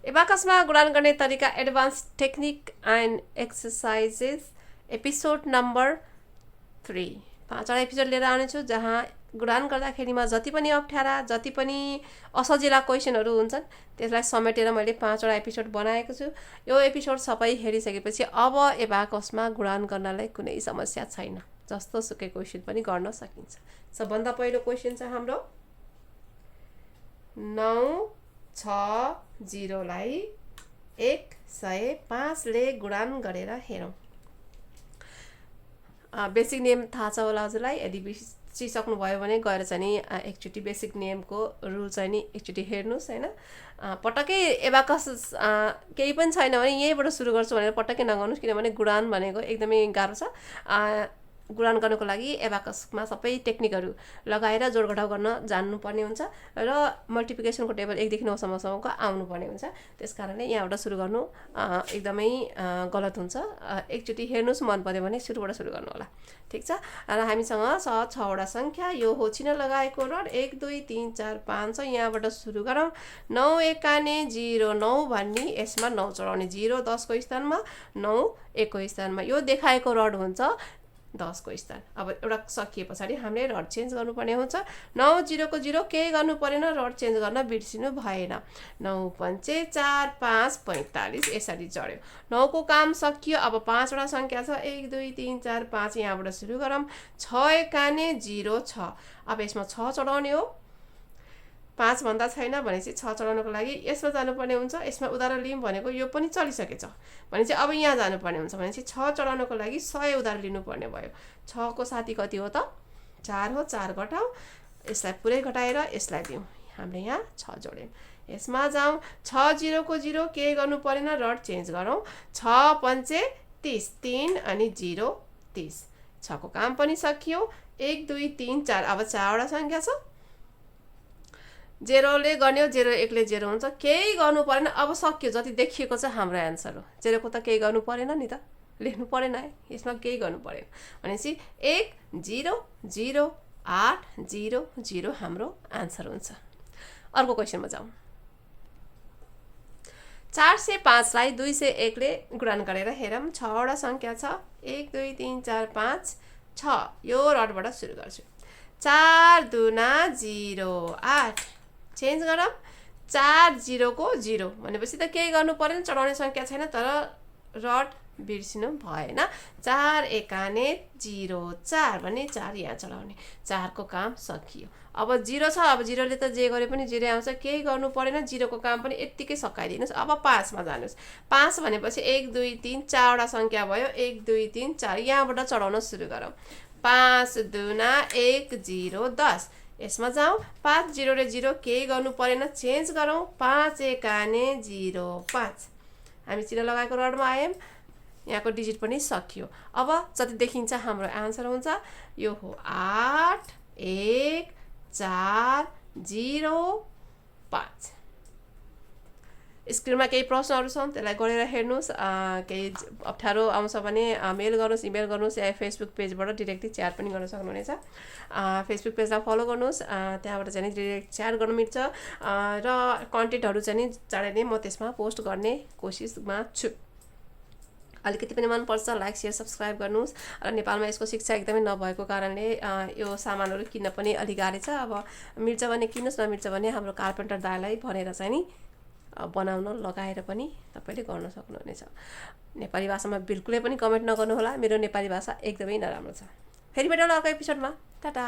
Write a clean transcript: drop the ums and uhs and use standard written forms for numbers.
एबाकसमा गुणान गर्ने तरिका advance technique and exercises episode number 3 5वटा एपिसोड लिएर आउनेछु जहाँ गुणान गर्दाखेरिमा जति पनि अप्ठ्यारा जति पनि असजिला क्वेसनहरू हुन्छन् त्यसलाई समेटेर मैले 5वटा एपिसोड बनाएको छु। यो एपिसोड सबै हेरिसकेपछि अब एबाकसमा गुणान गर्नलाई कुनै समस्या छैन, जस्तो सुकै क्वेसन पनि गर्न सकिन्छ। सबभन्दा पहिलो क्वेसन छ हाम्रो 960 लाई 105 ले गुणान गरेर हेरौँ। बेसिक नेम थाहा छ होला हजुरलाई, यदि बिर्सिसक्नुभयो भने गएर चाहिँ नि एकचोटि बेसिक नेमको रुल चाहिँ नि एकचोटि हेर्नुहोस् हैन। पटक्कै एबाकस केही पनि छैन भने यहीँबाट सुरु गर्छु भनेर पटक्कै नगर्नुहोस्, किनभने गुणान भनेको एकदमै गाह्रो छ। गुणान गर्नको लागि एबाकसमा सबै टेक्निकहरू लगाएर जोडघटाउ गर्न जान्नुपर्ने हुन्छ र मल्टिप्लिकेसनको टेबल 1 देखि 9 सम्मको आउनुपर्ने हुन्छ। त्यसकारणले यहाँबाट सुरु गर्नु एकदमै गलत हुन्छ। एकचोटि हेर्नुहोस्, मन पर्यो भने सुरुबाट सुरु गर्नु होला, ठिक छ। र हामीसँग छ 6वटा सङ्ख्या, यो हो चिन्ह लगाएको रड 1 2 3 4 5 छ। यहाँबाट सुरु गरौँ। 9 एकाने 0 9 भन्ने, यसमा 9 चढाउने, 0 10 को स्थानमा 9 1 को स्थानमा, यो देखाएको रड हुन्छ 10 को स्थान। अब एउटा सकिए पछाडि हामीले रड चेन्ज गर्नुपर्ने हुन्छ। 9 0 को 0 केही गर्नु परेन, रड चेन्ज गर्न बिर्सिनु भएन। 9 5 4 5 45 यसरी चढ्यो। 9 को काम सकियो। अब 5वटा सङ्ख्या छ 1 2 3 4 5, यहाँबाट सुरु गरौँ। 6 एकाने 0 6, अब यसमा 6 चढाउने हो। 5 भन्दा छैन भनेपछि 6 चढाउनको लागि यसमा जानुपर्ने हुन्छ। यसमा उदाहरण लियौँ भनेको यो पनि चलिसकेछ भनेपछि अब यहाँ जानुपर्ने हुन्छ। भनेपछि 6 चढाउनको लागि 100 उदाहरण लिनुपर्ने भयो। 6 को साथी कति हो त? 4 हो। 4 घटाऊ, यसलाई पुरै घटाएर यसलाई दिउँ। हामीले यहाँ 6 जोड्यौँ। यसमा जाउँ। 6 0 को 0 केही गर्नु परेन, रड चेन्ज गरौँ। 6 5 30 3 अनि 0 30, 6 को काम पनि सकियो। 1 2 3 4, अब 4वटा सङ्ख्या छ। 0 ले गर्ने हो, 0 1 ले 0 हुन्छ, केही गर्नु परेन। अब सकियो, जति देखिएको छ हाम्रो एन्सर हो। 0 को त केही गर्नु परेन नि त, लेख्नु परेन है, यसमा केही गर्नु परेन। भनेपछि 1 0 0 8 0 0 हाम्रो एन्सर हुन्छ। अर्को क्वेसनमा जाउँ। 405 लाई 201 ले गुणान गरेर हेरौँ। 6वटा सङ्ख्या छ 1 2 3 4 5 6, यो रडबाट सुरु गर्छु। 4 दुना 0 8, चेन्ज गरौँ। 4 0 को 0 भनेपछि त केही गर्नु परेन, चढाउने सङ्ख्या छैन, तर रड बिर्सिनु भएन। 4 एकाने 0 4 भने 4 यहाँ चढाउने, 4 को काम सकियो। अब 0 छ, अब 0 ले त जे गरे पनि 0 आउँछ, केही गर्नु परेन। 0 को काम पनि यत्तिकै सकाइदिनुहोस्। अब 5 मा जानुहोस्। 5 भनेपछि 1 2 3 4वटा सङ्ख्या भयो। 1 2 3 4, यहाँबाट चढाउन सुरु गरौँ। 5 दुना 1 0 10, यसमा जाउँ। 5 0 ले 0 केही गर्नु परेन, चेन्ज गरौँ। 5 एकाने 0 5, हामी चिन्ह लगाएको रडमा आयौँ। यहाँको डिजिट पनि सकियो। अब जति देखिन्छ हाम्रो एन्सर हुन्छ, यो हो 8 1 4 0 5। स्क्रिनमा केही प्रश्नहरू छन्, त्यसलाई गरेर हेर्नुहोस्। केही अप्ठ्यारो आउँछ भने मेल गर्नुहोस्, इमेल गर्नुहोस्, या फेसबुक पेजबाट डिरेक्टली च्याट पनि गर्न सक्नुहुनेछ। फेसबुक पेजलाई फलो गर्नुहोस्, त्यहाँबाट चाहिँ डिरेक्ट च्याट गर्न मिल्छ। र कन्टेन्टहरू चाहिँ चाँडै नै म त्यसमा पोस्ट गर्ने कोसिसमा छु। अलिकति पनि मनपर्छ लाइक सेयर सब्सक्राइब गर्नुहोस्। र नेपालमा यसको शिक्षा एकदमै नभएको कारणले यो सामानहरू किन्न पनि अलिक गाह्रो छ। अब मिल्छ भने किन्नुहोस्, नमिल्छ भने हाम्रो कार्पेन्टर दाइलाई भनेर चाहिँ नि बनाउन लगाएर पनि तपाईँले गर्न सक्नुहुनेछ। नेपाली भाषामा बिल्कुलै पनि कमेन्ट नगर्नुहोला, मेरो नेपाली भाषा एकदमै नराम्रो छ। फेरि भेटौँला अर्को एपिसोडमा। टाटा।